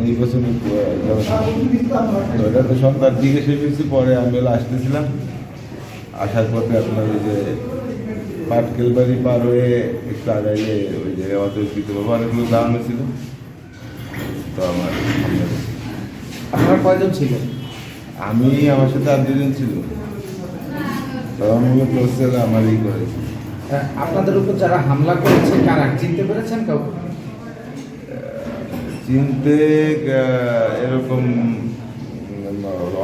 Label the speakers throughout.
Speaker 1: নির্বাচনী ওটা তো সন্ধ্যার দিকে শেষ হয়েছে। পরে আমি আসতেছিলাম, আসার পথে আপনার ওই যে পাটকেল বাড়ি পার হয়ে একটু আগাইলে ওই জায়গায় অতর্কিত বাবা অনেকগুলো দাঁড়ানো ছিল। তো আমার
Speaker 2: আপনারা কয়জন ছিলেন?
Speaker 1: আমি আমার সাথে আর দুজন ছিল, তখন মূলত হচ্ছে আমারই করেছে।
Speaker 2: আপনাদের উপর যারা হামলা করেছে কারা চিনতে পেরেছেন কাউকে?
Speaker 1: চিনতে এরকম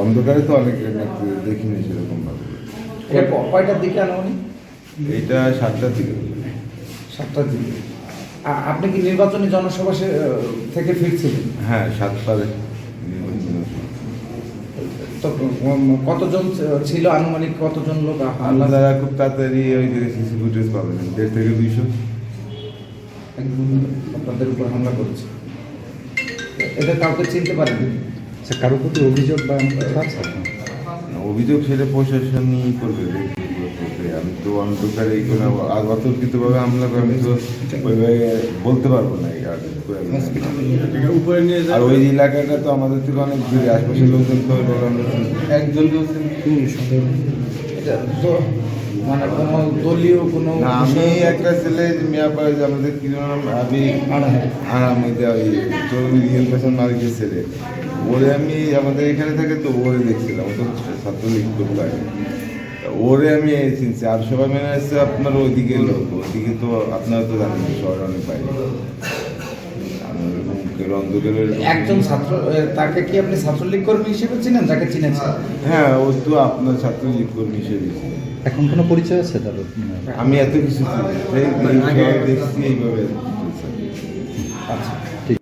Speaker 1: অন্ধকারে তো অনেক দেখিনি সেরকম ভাবে।
Speaker 2: এটা কয়টার দিকে আনুমানিক?
Speaker 1: এইটা 7টার দিকে।
Speaker 2: 7টার দিকে। আপনি কি নির্বাচনী জনসভা থেকে ফিরছিলেন?
Speaker 1: হ্যাঁ, 7টায়।
Speaker 2: তো কতজন ছিল আনুমানিক, কতজন লোক?
Speaker 1: আপনারা খুব তাড়াতাড়ি ওই যে সিসি ফুটেজ পাবেন, 150 থেকে 200
Speaker 2: আপনাদের উপর হামলা করেছে। এটা কাউকে চিনতে পারেন?
Speaker 3: আচ্ছা, কারোর প্রতি অভিযোগ বা
Speaker 1: অভিযোগ সেটা প্রশাসনই করবে। আমি তো অন্ধকারে কোনো অতর্কিতভাবে হামলা করে আমি তো ওইভাবে বলতে পারবো না। আর ওই এলাকাটা তো আমাদের থেকে অনেক দূরে, আশপাশের লোকজন তো একজন
Speaker 2: মানে কোনো দলীয় কোনো
Speaker 1: আমি একটা ছেলে মিয়াপাড়া যে আমাদের কি নাম আরামে ওই রিয়েল পেশন মালিকের ছেলে, ওরে আমি আমাদের এখানে থাকে তো ওরে দেখছিলাম, ও তো ছাত্রলীগ করতে পারে, ওরে আমি চিনছি। আর সবাই মেনে আসছে আপনার ওইদিকে লোক, ওইদিকে তো আপনারা তো জানেন শহরে অনেক বাইরে।
Speaker 2: একজন ছাত্র, তাকে কি আপনি ছাত্রলীগ কর্মী হিসেবে চিনেন, যাকে চিনেছেন?
Speaker 1: হ্যাঁ, ও তো আপনার ছাত্রলীগ কর্মী হিসেবে।
Speaker 3: এখন কোনো পরিচয় আছে তার?
Speaker 1: আমি এত কিছু দেখছি এইভাবে।
Speaker 2: আচ্ছা।
Speaker 3: ঠিক।